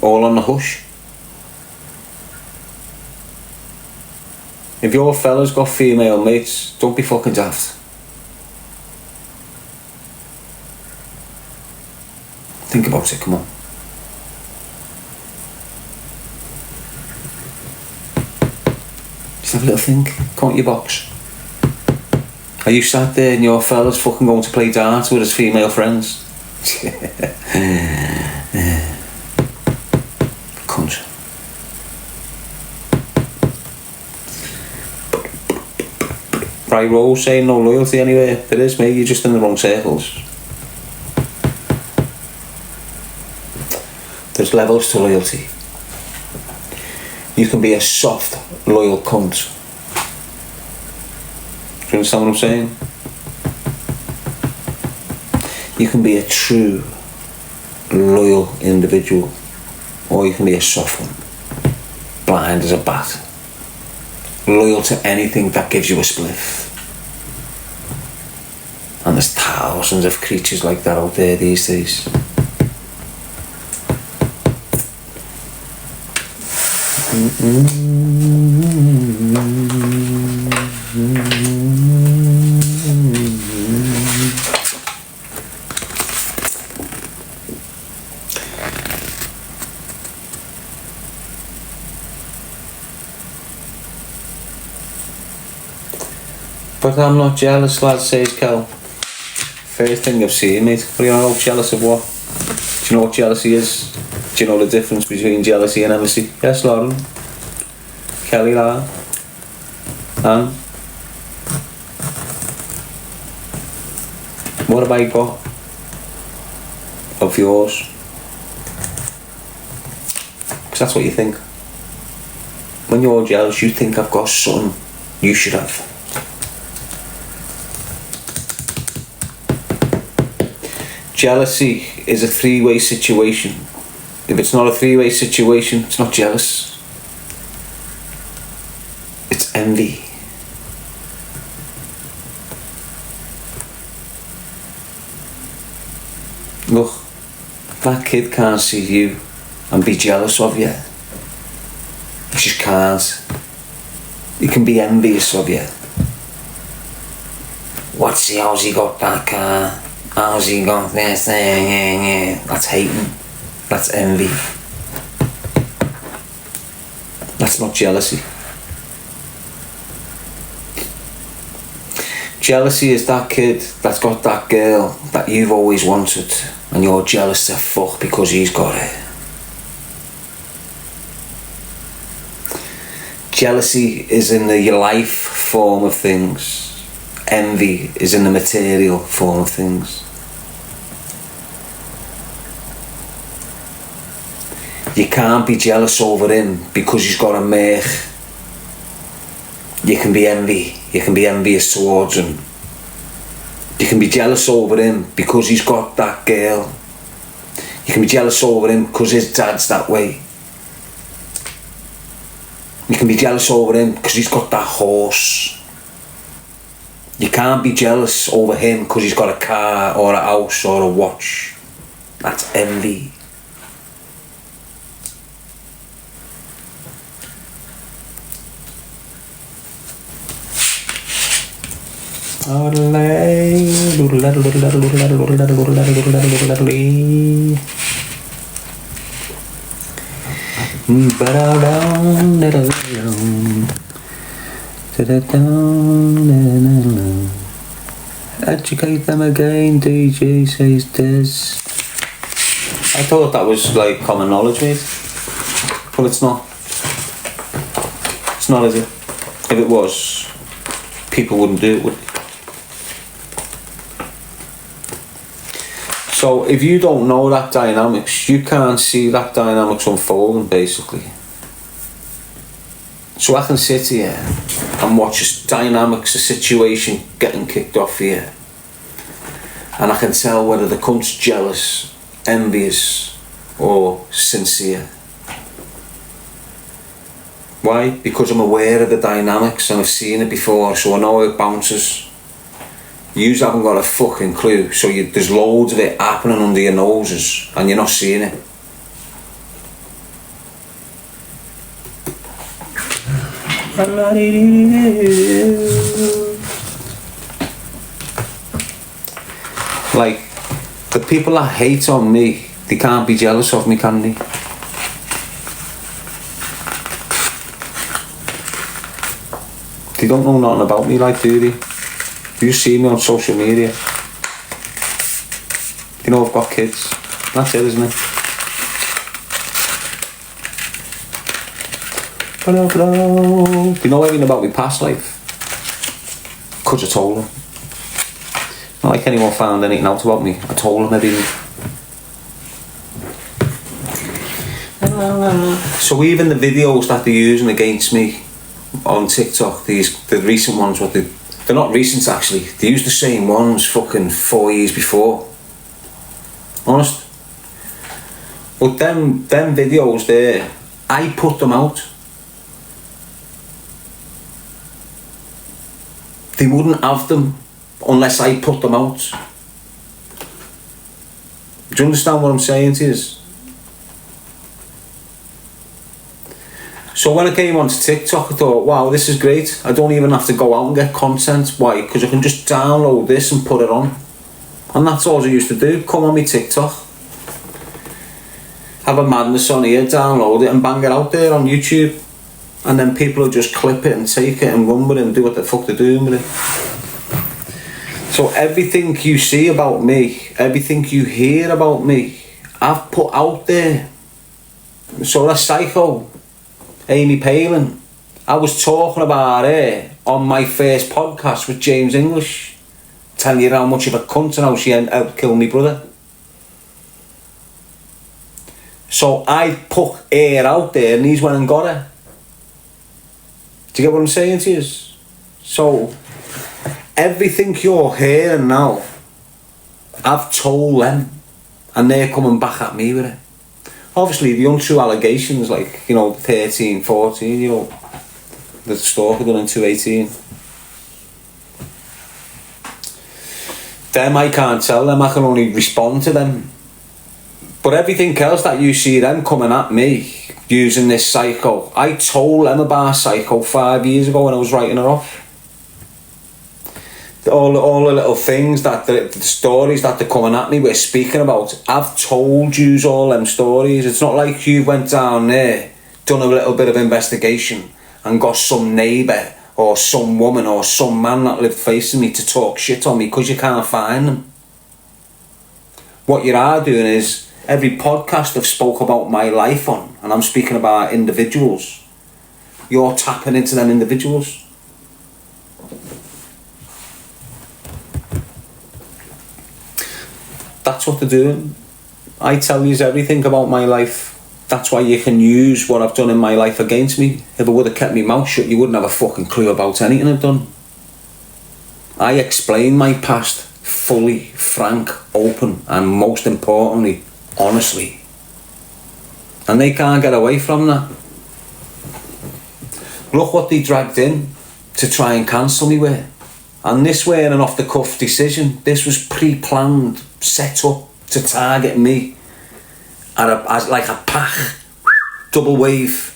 all on the hush. If your fella's got female mates, don't be fucking daft. Think about it, come on. Just have a little think, count your box. Are you sat there and your fella's fucking going to play darts with his female friends? Cunt. Right, Rose saying no loyalty anywhere. There is, mate, you're just in the wrong circles. There's levels to loyalty. You can be a soft, loyal cunt. Do you understand what I'm saying? You can be a true, loyal individual, or you can be a soft one, blind as a bat, loyal to anything that gives you a spliff. And there's thousands of creatures like that out there these days. But I'm not jealous, lad, says Kel. First thing I've seen, mate. But you know, jealous of what? Do you know what jealousy is? Do you know the difference between jealousy and envy? Yes, Lauren. Kelly, lad. And what have I got of yours? Because that's what you think. When you're jealous, you think I've got something you should have. Jealousy is a three-way situation. If it's not a three-way situation, it's not jealous. It's envy. Look, that kid can't see you and be jealous of you. He just can't. He can be envious of you. how's he got that car? How's he got this? That's hating. That's envy. That's not jealousy. Jealousy is that kid that's got that girl that you've always wanted and you're jealous to fuck because he's got it. Jealousy is in the life form of things. Envy is in the material form of things. You can't be jealous over him because he's got a mech. You can be envious towards him. You can be jealous over him because he's got that girl. You can be jealous over him because his dad's that way. You can be jealous over him because he's got that horse. You can't be jealous over him because he's got a car or a house or a watch. That's envy. Educate them again, DJ says this. I thought that was like common knowledge, mate. But it's not. It's not, is it? If it was, people wouldn't do it, would they? So if you don't know that dynamics, you can't see that dynamics unfolding, basically. So I can sit here and watch a dynamics, a situation getting kicked off here, and I can tell whether the cunt's jealous, envious, or sincere. Why? Because I'm aware of the dynamics and I've seen it before, so I know how it bounces. You haven't got a fucking clue, so there's loads of it happening under your noses and you're not seeing it. Like, the people that hate on me, they can't be jealous of me, can they? They don't know nothing about me, like, do they? You see me on social media. You know I've got kids. That's it, isn't it? Do you know anything about my past life? Because I told them. Not like anyone found anything out about me. I told them everything. So even the videos that they're using against me on TikTok, the recent ones, they're not recent actually. They used the same ones fucking 4 years before. Honest. But them videos there, I put them out. They wouldn't have them unless I put them out. Do you understand what I'm saying to you? So when I came onto TikTok, I thought, wow, this is great. I don't even have to go out and get content. Why? Because I can just download this and put it on. And that's all I used to do. Come on my TikTok. Have a madness on here, download it and bang it out there on YouTube. And then people will just clip it and take it and run with it and do what the fuck they're doing with it. So everything you see about me, everything you hear about me, I've put out there. So that psycho, Amy Palin, I was talking about her on my first podcast with James English, telling you how much of a cunt and how she helped kill my brother. So I put her out there and he's went and got her. Do you get what I'm saying to you? So everything you're hearing now, I've told them and they're coming back at me with it. Obviously the untrue allegations, like, 13, 14, the stalker done in 218. Them I can't tell them, I can only respond to them. But everything else that you see them coming at me using this psycho, I told them about psycho 5 years ago when I was writing her off. all the little things that the stories that they're coming at me with speaking about, I've told yous all them stories. It's not like you went down there, done a little bit of investigation and got some neighbour or some woman or some man that lived facing me to talk shit on me because you can't find them. What you are doing is, every podcast I've spoke about my life on, and I'm speaking about individuals, you're tapping into them individuals. That's what they're doing. I tell you everything about my life. That's why you can use what I've done in my life against me. If I would have kept my mouth shut, you wouldn't have a fucking clue about anything I've done. I explain my past fully, frank, open, and most importantly, honestly. And they can't get away from that. Look what they dragged in to try and cancel me with. And this weren't an off-the-cuff decision. This was pre-planned, set up to target me as like a pack, double wave.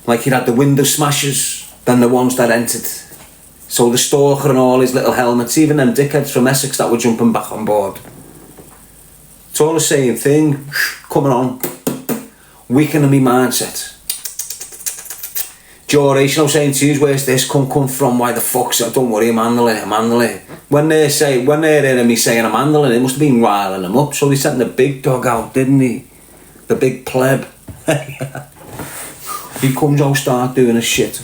Like you had the window smashers, then the ones that entered. So the stalker and all his little helmets, even them dickheads from Essex that were jumping back on board. It's all the same thing, coming on, weakening me mindset. Duration, I'm saying to you, where's this come from? Why the fuck's it? Don't worry, I'm handling it. When they're hearing me saying I'm handling it, must have been riling them up. So they sent the big dog out, didn't he? The big pleb. He comes out, start doing his shit.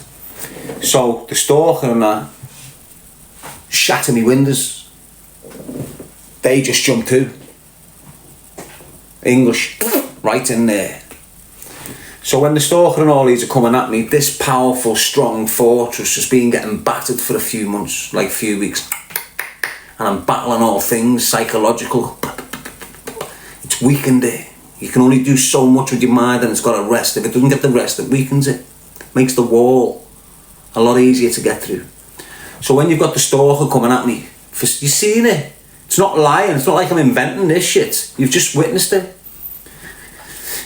So the stalker and that shatter me windows. They just jumped too. English, right in there. So when the stalker and all these are coming at me, this powerful, strong fortress has been getting battered for a few months, like a few weeks. And I'm battling all things psychological. It's weakened it. You can only do so much with your mind and it's got to rest. If it doesn't get the rest, it weakens it. Makes the wall a lot easier to get through. So when you've got the stalker coming at me, you've seen it. It's not lying. It's not like I'm inventing this shit. You've just witnessed it.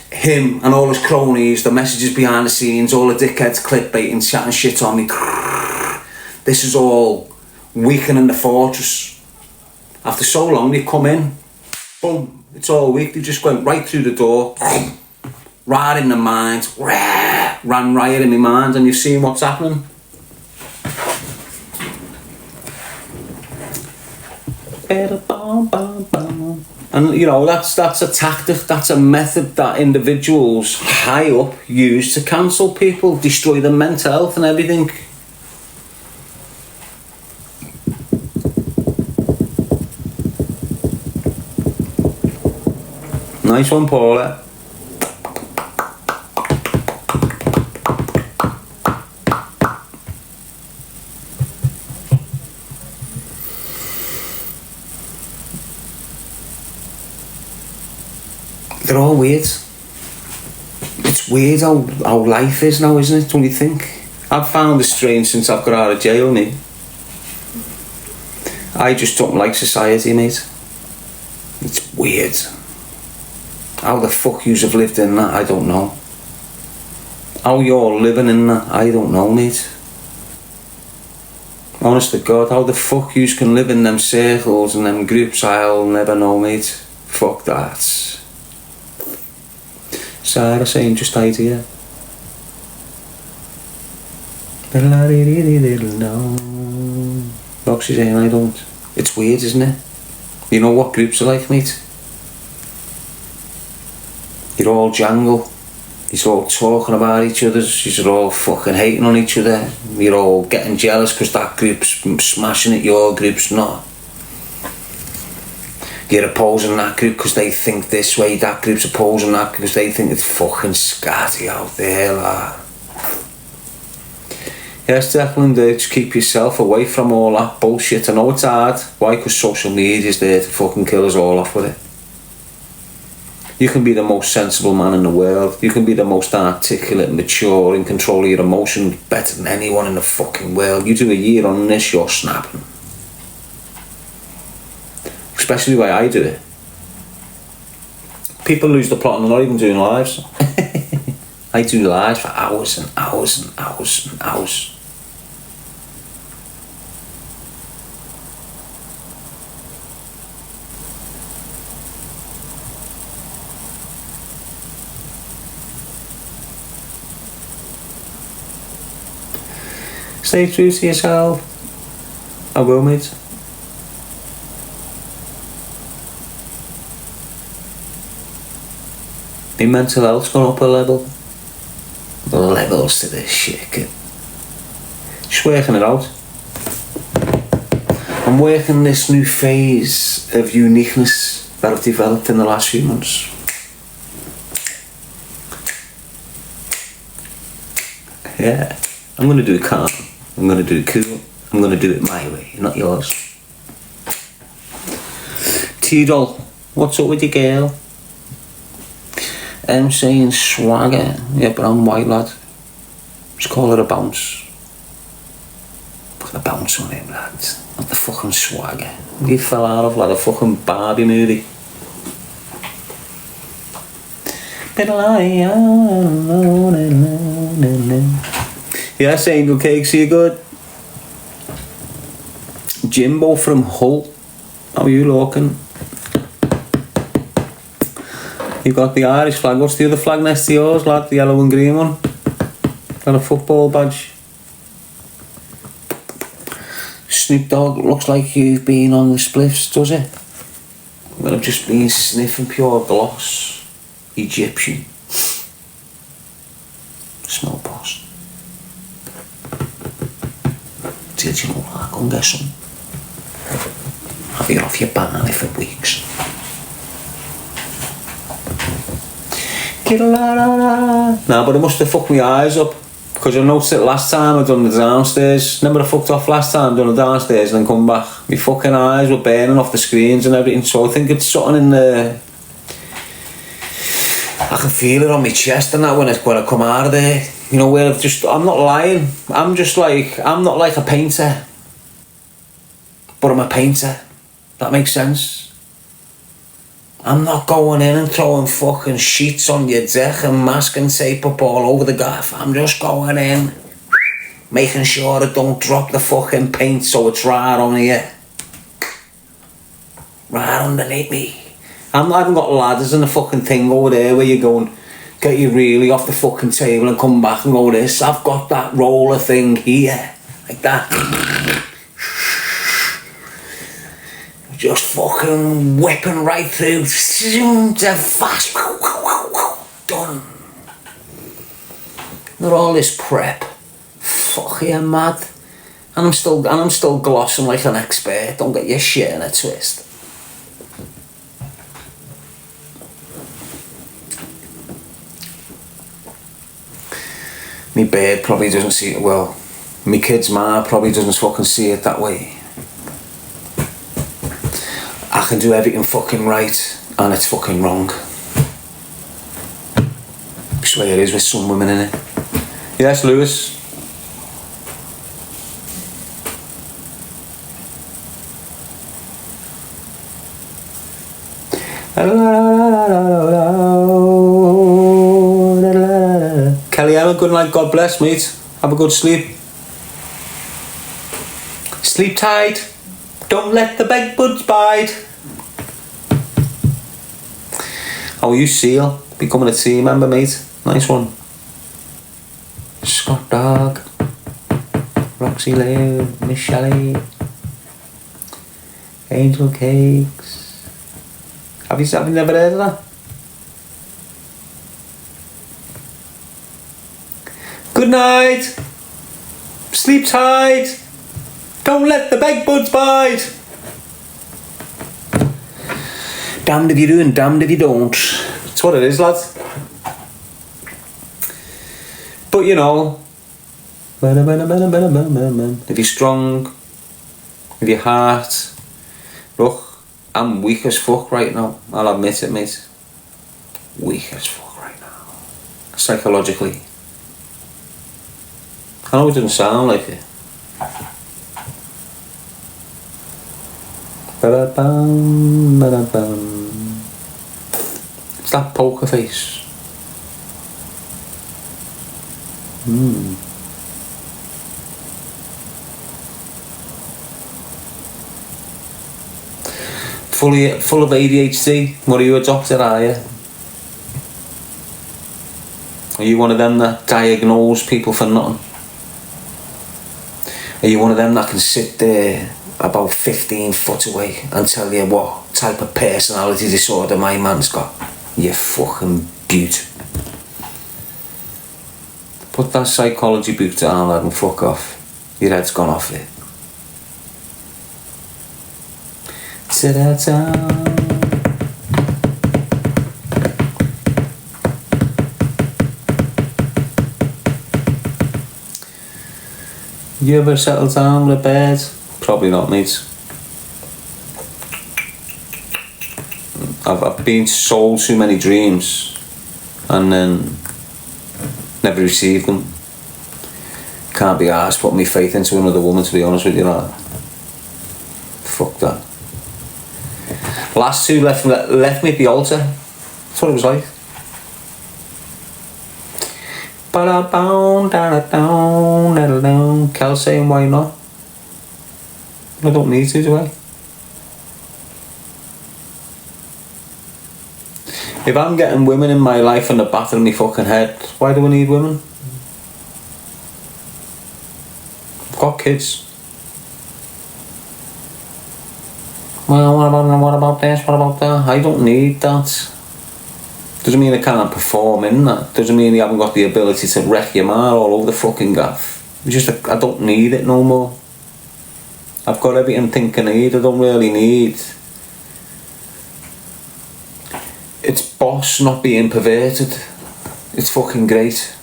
Him and all his cronies, the messages behind the scenes, all the dickheads clickbaiting, chatting shit on me. This is all weakening the fortress. After so long, they come in, boom, it's all weak. They just went right through the door, right in the mind, ran riot in my mind, and you've seen what's happening. And you know, that's a tactic, that's a method that individuals high up use to cancel people, destroy their mental health and everything. Nice one, Paula. They're all weird. It's weird how life is now, isn't it? Don't you think? I've found it strange since I've got out of jail, mate. I just don't like society, mate. It's weird. How the fuck yous have lived in that, I don't know. How you're living in that, I don't know, mate. Honest to God, how the fuck yous can live in them circles and them groups, I'll never know, mate. Fuck that. Sarah saying just idea. Roxy saying I don't. It's weird, isn't it? You know what groups are like, mate? You're all jangle. You're all talking about each other. You're all fucking hating on each other. You're all getting jealous because that group's smashing it, your group's not. You're opposing that group because they think this way, that group's opposing that because they think it's fucking scatty out there, like. Yes, definitely, just keep yourself away from all that bullshit. I know it's hard. Why? Because social media's there to fucking kill us all off with it. You can be the most sensible man in the world. You can be the most articulate, mature, in control of your emotions, better than anyone in the fucking world. You do a year on this, you're snapping. Especially the way I do it. People lose the plot and they're not even doing lives. I do lives for hours and hours and hours and hours. Stay true to yourself. I will, mate. My mental health's gone up a level. The levels to this shit, kid. Just working it out. I'm working this new phase of uniqueness that I've developed in the last few months. Yeah, I'm going to do it calm. I'm going to do it cool. I'm going to do it my way, not yours. T-Doll, what's up with your girl? I'm saying swagger. Yeah, but I'm white, lad. Just call it a bounce. Put a bounce on him, lad. Not the fucking swagger. You fell out of, like, a fucking Barbie movie. Yes, Angel Cakes, are you good? Jimbo from Hull. How are you looking? You've got the Irish flag. What's the other flag next to yours, lad? The yellow and green one? Got a football badge. Snoop Dogg, looks like you've been on the spliffs, does it? Well, I've just been sniffing pure gloss. Egyptian. Smell posh. Did you know that? Go and get some. Have you off your banana for weeks. Nah, but I must have fucked my eyes up. Because I noticed it last time I done the downstairs. Remember I fucked off last time, done the downstairs and then come back. My fucking eyes were burning off the screens and everything. So I think it's something in the... I can feel it on my chest and that when I come out of there. You know, where I'm not lying. I'm not like a painter. But I'm a painter. That makes sense. I'm not going in and throwing fucking sheets on your deck and masking tape up all over the gaff. I'm just going in, making sure I don't drop the fucking paint so it's right on here. Right underneath me. I haven't got ladders and the fucking thing over there where you go and get you really off the fucking table and come back and go this. I've got that roller thing here. Like that. Just fucking whipping right through. Fast. Done. Not all this prep. Fuck yeah, mad. And I'm still glossing like an expert. Don't get your shit in a twist. Me bird probably doesn't see it well. Me kid's ma probably doesn't fucking see it that way. I can do everything fucking right and it's fucking wrong. That's the way it is with some women, innit? Yes, Lewis. Kelly, have a good night, God bless, mate. Have a good sleep. Sleep tight. Don't let the bed bugs bite. How are you, Seal? Becoming a team member, mate. Nice one. Scott Dog. Roxy Lou. Miss Shelley. Angel Cakes. Have you never heard of that? Good night. Sleep tight. Don't let the bed bugs bite. Damned if you do and damned if you don't. That's what it is, lads. But you know, if you're strong, if your heart, look, I'm weak as fuck right now. I'll admit it, mate. Weak as fuck right now. Psychologically. I know it doesn't sound like it. Ba-da-bum, ba-da-bum. It's that poker face. Full of ADHD. What are you, a doctor, are you? Are you one of them that diagnose people for nothing? Are you one of them that can sit there about 15 foot away and tell you what type of personality disorder my man's got? You fucking beaut. Put that psychology book down, lad, and fuck off. Your head's gone off it. Ta-da-da. You ever settle down with a bed? Probably not, mate. I've been sold too many dreams and then never received them. Can't be arsed putting my faith into another woman, to be honest with you, lad. Fuck that. Last two left me at the altar. That's what it was like. Kel saying why not? I don't need to, do I? If I'm getting women in my life and they're battering me fucking head, why do I need women? I've got kids. Well, what about this? What about that? I don't need that. Doesn't mean I can't perform in that. Doesn't mean you haven't got the ability to wreck your man all over the fucking gaff. It's just I don't need it no more. I've got everything thinking I need. I don't really need. It's boss not being perverted. It's fucking great.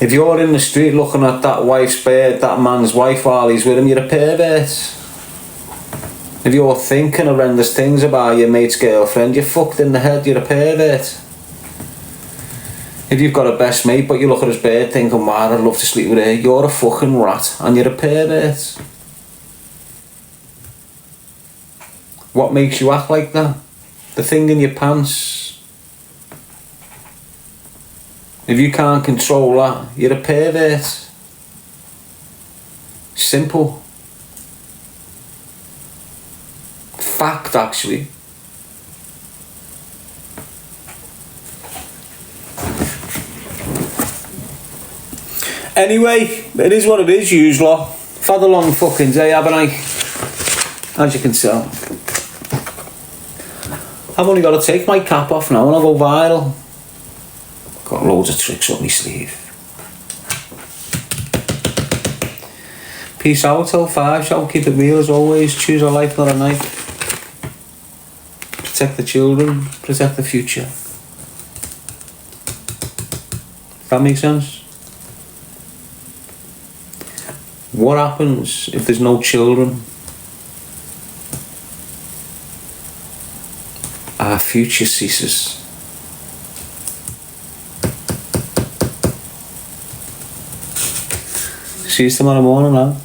If you're in the street looking at that wife's bed, that man's wife while he's with him, you're a pervert. If you're thinking horrendous things about your mate's girlfriend, you're fucked in the head, you're a pervert. If you've got a best mate but you look at his bed thinking, wow, I'd love to sleep with her, you're a fucking rat and you're a pervert. What makes you act like that? The thing in your pants. If you can't control that, you're a pervert. Simple. Fact, actually. Anyway, it is what it is, yous lot. I've had a long fucking day, haven't I? As you can tell. I've only got to take my cap off now and I'll go viral. Got loads of tricks up my sleeve. Peace out till 5, shall keep it real as always. Choose a life, not a knife. Protect the children, protect the future. Does that make sense? What happens if there's no children? Our future ceases. See you tomorrow morning, man.